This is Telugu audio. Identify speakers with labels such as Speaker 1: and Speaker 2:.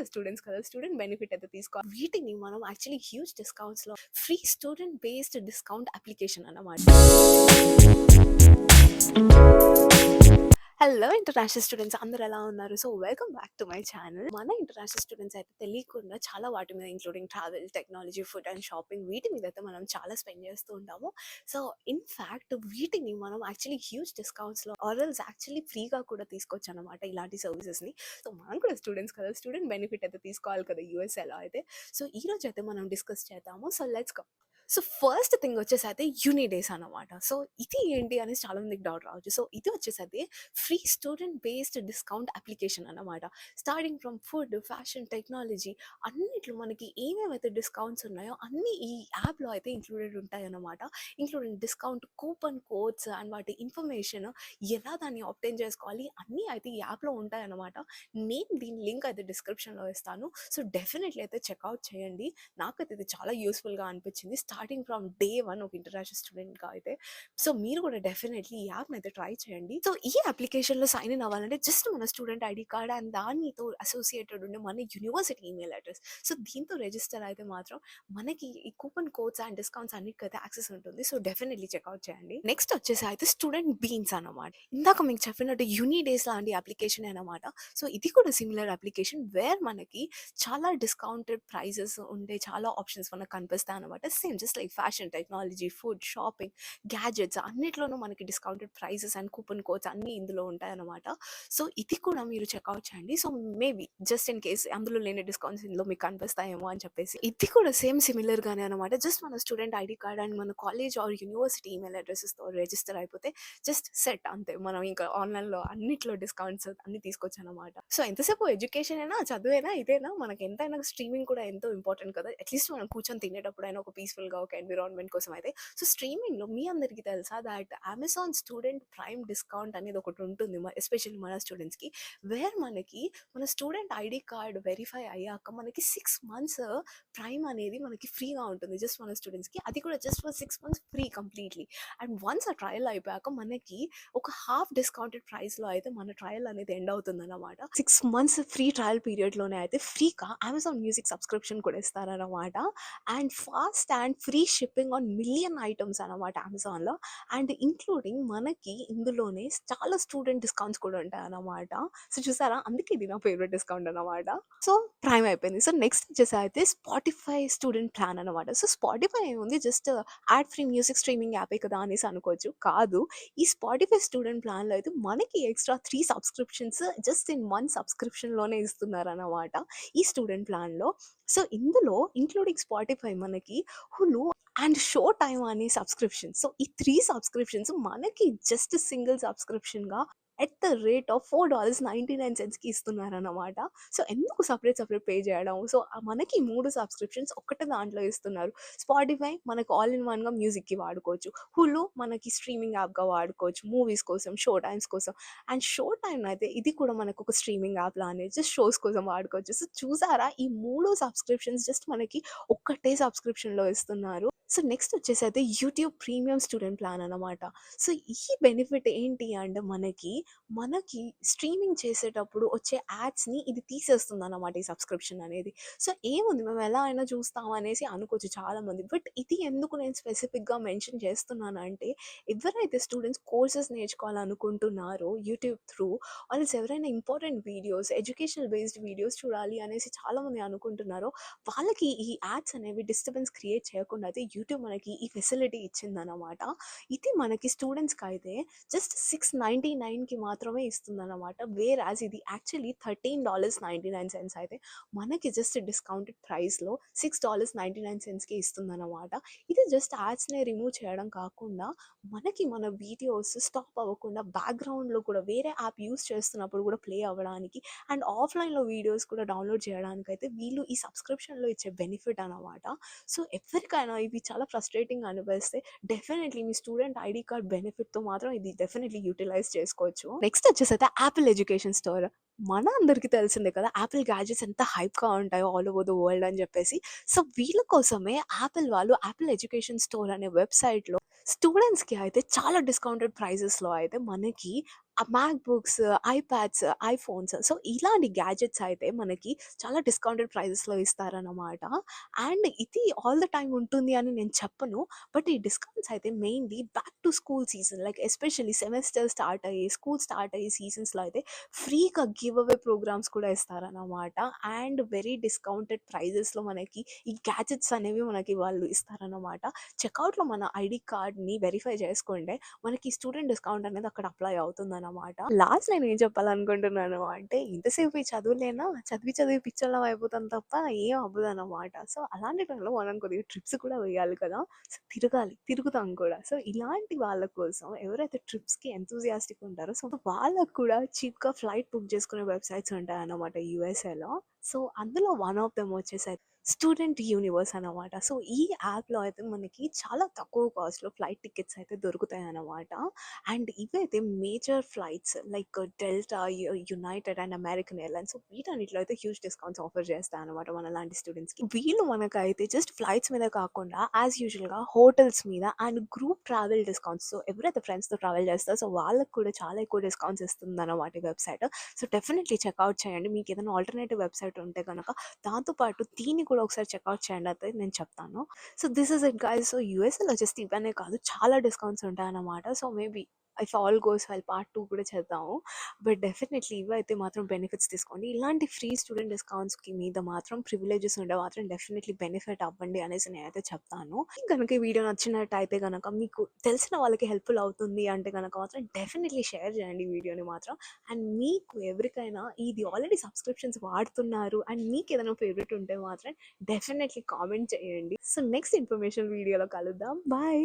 Speaker 1: కూడా స్టూడెంట్స్ కదా, స్టూడెంట్ బెనిఫిట్ అయితే తీసుకోవాలి. వీటిని మనం యాక్చువల్లీ హ్యూజ్ డిస్కౌంట్స్లో free student based discount application అన్నమాట. హలో ఇంటర్నేషనల్ స్టూడెంట్స్, అందరూ ఎలా ఉన్నారు? So welcome back to my channel. మన ఇంటర్నేషనల్ స్టూడెంట్స్ అయితే తెలియకుండా చాలా వాటి మీద, including travel, technology, food and shopping, వీటి మీద అయితే మనం చాలా స్పెండ్ చేస్తూ ఉంటాము. సో ఇన్ఫ్యాక్ట్ వీటిని మనం యాక్చువల్లీ హ్యూజ్ డిస్కౌంట్స్లో ఆర్ఎల్స్ యాక్చువల్లీ ఫ్రీగా కూడా తీసుకోవచ్చు అనమాట, ఇలాంటి సర్వీసెస్ని. సో మనం కూడా స్టూడెంట్స్ కదా, స్టూడెంట్ బెనిఫిట్ అయితే తీసుకోవాలి కదా యూఎస్ఏలో అయితే. సో ఈరోజు అయితే మనం డిస్కస్ చేద్దాము. So let's go. So first thing వచ్చేసి అయితే యూనిడేస్ అనమాట. సో ఇది ఏంటి అనేసి చాలా మందికి డౌట్ రావచ్చు. సో ఇది వచ్చేసి free student based discount application అన్నమాట. Starting from food, fashion, technology, అన్నిట్లో మనకి ఏమేమైతే డిస్కౌంట్స్ ఉన్నాయో అన్నీ ఈ యాప్లో అయితే ఇంక్లూడెడ్ ఉంటాయి అన్నమాట. Including discount coupon codes and వాటి ఇన్ఫర్మేషన్, ఎలా దాన్ని ఆబ్టైన్ చేసుకోవాలి, అన్నీ అయితే ఈ యాప్లో ఉంటాయి అన్నమాట. నేను దీని లింక్ అయితే డిస్క్రిప్షన్లో ఇస్తాను. సో డెఫినెట్లీ అయితే చెక్అవుట్ చేయండి. నాకైతే ఇది చాలా యూస్ఫుల్గా అనిపించింది, స్టార్టింగ్ ఫ్రమ్ డే 1 ఒక ఇంటర్నేషనల్ స్టూడెంట్గా అయితే. సో మీరు కూడా డెఫినెట్లీ ఈ యాప్ని అయితే ట్రై చేయండి. సో ఈ అప్లికేషన్లో సైన్ ఇన్ అవ్వాలంటే జస్ట్ మన స్టూడెంట్ ఐడి కార్డ్ అండ్ దానితో అసోసియేటెడ్ ఉండే మన యూనివర్సిటీ ఈమెయిల్ అడ్రస్. సో దీంతో రిజిస్టర్ అయితే మాత్రం మనకి ఈ కూపన్ కోడ్స్ అండ్ డిస్కౌంట్స్ అన్నిటికైతే యాక్సెస్ ఉంటుంది. సో డెఫినెట్లీ చెక్అవుట్ చేయండి. నెక్స్ట్ వచ్చేసి అయితే స్టూడెంట్ బీన్స్ అన్నమాట. ఇందాక మీకు చెప్పినట్టు యూనిడేస్ లాంటి అప్లికేషన్ అనమాట. సో ఇది కూడా సిమిలర్ అప్లికేషన్ వేర్ మనకి చాలా డిస్కౌంటెడ్ ప్రైజెస్ ఉండే చాలా ఆప్షన్స్ మనకు కనిపిస్తాయి అనమాట. Same just like fashion, technology, food, shopping, gadgets, అన్నిట్లోనూ మనకి discounted prices and coupon codes అన్నీ ఇందులో ఉంటాయన్నమాట. సో ఇది కూడా మీరు చెక్అవుట్ చేయండి. So maybe just in case అందులో లేని డిస్కౌంట్స్ ఇందులో మీకు కనిపిస్తాయేమో అని చెప్పేసి. ఇది కూడా సేమ్ సిమిలర్గానే అనమాట. జస్ట్ మన స్టూడెంట్ ఐడి కార్డ్ అండ్ మన కాలేజ్ ఆర్ యూనివర్సిటీ ఈమెయిల్ అడ్రసెస్తో రిజిస్టర్ అయిపోతే జస్ట్ సెట్, అంతే. మనం ఇంకా ఆన్లైన్లో అన్నిట్లో డిస్కౌంట్స్ అన్ని తీసుకోవచ్చు అనమాట. సో ఎంతసేపు ఎడ్యుకేషన్ అయినా, చదువైనా, ఇదేనా మనకి ఎంతైనా స్ట్రీమింగ్ కూడా ఎంతో ఇంపార్టెంట్ కదా. అట్లీస్ట్ మనం కూర్చొని తినేటప్పుడైనా ఒక పీస్ఫుల్గా ఒక ఎన్విరాన్మెంట్ కోసం అయితే. సో స్ట్రీమింగ్లో మీ అందరికీ తెలుసా that Amazon student prime discount అనేది ఒకటి ఉంటుంది, ఎస్పెషల్లీ మన స్టూడెంట్స్కి. వేర్ మనకి మన స్టూడెంట్ ఐడి కార్డ్ వెరిఫై అయ్యాక మనకి 6 months ప్రైమ్ అనేది మనకి ఫ్రీగా ఉంటుంది జస్ట్ మన స్టూడెంట్స్కి. అది కూడా just for 6 months free completely. And once ఆ ట్రయల్ అయిపోయాక మనకి ఒక హాఫ్ డిస్కౌంటెడ్ ప్రైస్లో అయితే మన ట్రయల్ అనేది ఎండ్ అవుతుంది అన్నమాట. 6 months ఫ్రీ ట్రయల్ పీరియడ్లోనే అయితే ఫ్రీగా అమెజాన్ మ్యూజిక్ సబ్స్క్రిప్షన్ కూడా ఇస్తారన్నమాట. And fast and free shipping on million items అనమాట అమెజాన్లో. అండ్ ఇంక్లూడింగ్ మనకి ఇందులోనే చాలా స్టూడెంట్ డిస్కౌంట్స్ కూడా ఉంటాయి అన్నమాట. సో చూసారా, అందుకే ఇది నా ఫేవరెట్ డిస్కౌంట్ అనమాట. సో ప్రైమ్ అయిపోయింది. సో నెక్స్ట్ వచ్చేసి అయితే స్పాటిఫై స్టూడెంట్ ప్లాన్ అనమాట. సో స్పాటిఫై ఏముంది, just ad free music streaming యాపే కదా అనేసి అనుకోవచ్చు. కాదు, ఈ స్పాటిఫై స్టూడెంట్ ప్లాన్లో అయితే మనకి ఎక్స్ట్రా 3 సబ్స్క్రిప్షన్స్ జస్ట్ ఇన్ 1 సబ్స్క్రిప్షన్లోనే ఇస్తున్నారు అన్నమాట ఈ స్టూడెంట్ ప్లాన్లో. సో ఇందులో ఇంక్లూడింగ్ స్పాటిఫై మనకి హులు అండ్ షో టైమ్ అనే సబ్స్క్రిప్షన్. సో ఈ 3 సబ్స్క్రిప్షన్స్ మనకి జస్ట్ సింగిల్ సబ్స్క్రిప్షన్గా ఎట్ ద రేట్ ఆఫ్ $4.99కి ఇస్తున్నారన్నమాట. సో ఎందుకు సపరేట్ పే చేయడం? సో మనకి 3 సబ్స్క్రిప్షన్స్ ఒక్కటే దాంట్లో ఇస్తున్నారు. స్పాటిఫై మనకు ఆల్ ఇన్ వన్గా మ్యూజిక్కి వాడుకోవచ్చు, హులు మనకి స్ట్రీమింగ్ యాప్గా వాడుకోవచ్చు మూవీస్ కోసం, షో టైమ్స్ కోసం. అండ్ షో టైమ్ అయితే ఇది కూడా మనకు ఒక స్ట్రీమింగ్ యాప్ లానే జస్ట్ షోస్ కోసం వాడుకోవచ్చు. సో చూసారా, ఈ 3 సబ్స్క్రిప్షన్స్ జస్ట్ మనకి ఒక్కటే సబ్స్క్రిప్షన్లో ఇస్తున్నారు. సో నెక్స్ట్ వచ్చేసి అయితే యూట్యూబ్ ప్రీమియం స్టూడెంట్ ప్లాన్ అనమాట. సో ఈ బెనిఫిట్ ఏంటి అంటే మనకి స్ట్రీమింగ్ చేసేటప్పుడు వచ్చే యాడ్స్ని ఇది తీసేస్తుంది అన్నమాట ఈ సబ్స్క్రిప్షన్ అనేది. సో ఏముంది, మేము ఎలా అయినా చూస్తాం అనేసి అనుకోవచ్చు చాలామంది. బట్ ఇది ఎందుకు నేను స్పెసిఫిక్గా మెన్షన్ చేస్తున్నాను అంటే, ఎవరైతే స్టూడెంట్స్ కోర్సెస్ నేర్చుకోవాలనుకుంటున్నారో యూట్యూబ్ త్రూ, వాళ్ళకి ఎవరైనా important videos, educational based videos చూడాలి అనేసి చాలామంది అనుకుంటున్నారో, వాళ్ళకి ఈ యాడ్స్ అనేవి డిస్టర్బెన్స్ క్రియేట్ చేయకుండా అయితే యూట్యూబ్ మనకి ఈ ఫెసిలిటీ ఇచ్చిందనమాట. ఇది మనకి స్టూడెంట్స్కి అయితే జస్ట్ $6.99కి మాత్రమే ఇస్తుందన్నమాట. వేర్ యాజ్ ఇది యాక్చువల్లీ $13.99 అయితే మనకి జస్ట్ డిస్కౌంటెడ్ ప్రైస్లో $6.99కి ఇస్తుందన్నమాట. ఇది జస్ట్ యాడ్స్ని రిమూవ్ చేయడం కాకుండా మనకి మన వీడియోస్ స్టాప్ అవ్వకుండా బ్యాక్గ్రౌండ్లో కూడా వేరే యాప్ యూస్ చేస్తున్నప్పుడు కూడా ప్లే అవ్వడానికి, అండ్ ఆఫ్లైన్లో వీడియోస్ కూడా డౌన్లోడ్ చేయడానికి అయితే వీళ్ళు ఈ సబ్స్క్రిప్షన్లో ఇచ్చే బెనిఫిట్ అనమాట. సో ఎవరికైనా ఇవి చాలా ఫ్రస్ట్రేటింగ్ అనిపిస్తే డెఫినెట్లీ మీ స్టూడెంట్ ఐడి కార్డ్ బెనిఫిట్తో మాత్రం ఇది డెఫినెట్లీ యూటిలైజ్ చేసుకోవచ్చు. నెక్స్ట్ వచ్చేసి అయితే యాపిల్ ఎడ్యుకేషన్ స్టోర్. మన అందరికీ తెలిసిందే కదా యాపిల్ గ్యాడ్జెట్స్ ఎంత హైప్గా ఉంటాయో ఆల్ ఓవర్ ద వరల్డ్ అని చెప్పేసి. సో వీళ్ళ కోసమే యాపిల్ వాళ్ళు యాపిల్ ఎడ్యుకేషన్ స్టోర్ అనే వెబ్సైట్లో స్టూడెంట్స్కి అయితే చాలా డిస్కౌంటెడ్ ప్రైజెస్లో అయితే మనకి MacBooks, iPads, iPhones so ఇలాంటి గ్యాడ్జెట్స్ అయితే మనకి చాలా డిస్కౌంటెడ్ ప్రైజెస్‌లో ఇస్తారనమాట. అండ్ ఇది ఆల్ ద టైమ్ ఉంటుంది అని నేను చెప్పను. బట్ ఈ డిస్కౌంట్స్ అయితే mainly back to school season like especially semester start అయ్యి, స్కూల్ స్టార్ట్ అయ్యే సీజన్స్‌లో అయితే ఫ్రీగా గివ్ అవే ప్రోగ్రామ్స్ కూడా ఇస్తారనమాట. అండ్ వెరీ డిస్కౌంటెడ్ ప్రైజెస్‌లో మనకి ఈ గ్యాడ్జెట్స్ అనేవి మనకి వాళ్ళు ఇస్తారనమాట. చెక్‌ఔట్‌లో మన ఐడీ కార్డ్‌ని వెరిఫై చేసుకుంటే మనకి స్టూడెంట్ డిస్కౌంట్ అనేది అక్కడ అప్లై అవుతుందన్నమాట. లాస్ట్ నేను ఏం చెప్పాలనుకుంటున్నాను అంటే ఇంతసేపు ఈ చదువులేనా చదివి పిచ్చోళ్ళం అయిపోతాం తప్ప ఏం అవ్వదన్నమాట. సో అలాంటి టైంలో మనం కొద్దిగా ట్రిప్స్ కూడా వేయాలి కదా! సో తిరగాలి, తిరుగుతాం కూడా. సో ఇలాంటి వాళ్ళ కోసం ఎవరైతే ట్రిప్స్‌కి ఎంతూసియాస్టిక్ ఉంటారో సో వాళ్ళకి కూడా చీప్‌గా ఫ్లైట్ బుక్ చేసుకునే వెబ్‌సైట్స్ ఉంటాయన్నమాట యూఎస్ఏలో. సో అందులో వన్ ఆఫ్ దెమ్ వచ్చేసి స్టూడెంట్ యూనివర్స్ అనమాట. సో ఈ యాప్‌లో అయితే మనకి చాలా తక్కువ కాస్ట్‌లో ఫ్లైట్ టికెట్స్ అయితే దొరుకుతాయన్నమాట. అండ్ ఇవైతే major flights like delta, United and American airlines so వీటన్నిటిలో అయితే హ్యూజ్ డిస్కౌంట్స్ ఆఫర్ చేస్తాయన్నమాట మనలాంటి స్టూడెంట్స్‌కి. వీళ్ళు మనకైతే జస్ట్ ఫ్లైట్స్ మీద కాకుండా యాజ్ యూజువల్‌గా హోటల్స్ మీద and group travel discounts so ఎవరైతే ఫ్రెండ్స్‌తో ట్రావెల్ చేస్తారో సో వాళ్ళకి కూడా చాలా ఎక్కువ డిస్కౌంట్స్ ఇస్తుందన్నమాట ఈ వెబ్‌సైట్. సో డెఫినెట్‌లీ చెక్‌ఔట్ చేయండి. మీకు ఏదైనా ఆల్టర్‌నేటివ్ వెబ్‌సైట్ ఉంటే గనక దాంతో పాటు దీన్ని కూడా ఒకసారి చెక్‌ఔట్ చేయండి అయితే నేను చెప్తాను. So this is it guys. So యూఎస్ఏలో జస్ట్ ఇవనే కాదు చాలా డిస్కౌంట్స్ ఉంటాయన్నమాట. So maybe if all goes well part 2 కూడా చేద్దాము. బట్ డెఫినెట్‌లీ ఇవైతే మాత్రం బెనిఫిట్స్ తీసుకోండి. ఇలాంటి ఫ్రీ స్టూడెంట్ డిస్కౌంట్స్‌కి మీద మాత్రం ప్రివిలేజెస్ ఉంటే మాత్రం డెఫినెట్‌లీ బెనిఫిట్ అవ్వండి అనేసి నేనైతే చెప్తాను. మీకు గనుక ఈ వీడియో నచ్చినట్టయితే గనక మీకు తెలిసిన వాళ్ళకి హెల్ప్‌ఫుల్ అవుతుంది అంటే గనక మాత్రం డెఫినెట్‌లీ షేర్ చేయండి ఈ వీడియోని మాత్రం. అండ్ మీకు ఎవరికైనా ఇది ఆల్రెడీ సబ్స్క్రిప్షన్స్ వాడుతున్నారు అండ్ మీకు ఏదైనా ఫేవరెట్ ఉంటే మాత్రం డెఫినెట్లీ కామెంట్ చేయండి. సో నెక్స్ట్ ఇన్ఫర్మేషన్ వీడియోలో కలుద్దాం. బాయ్.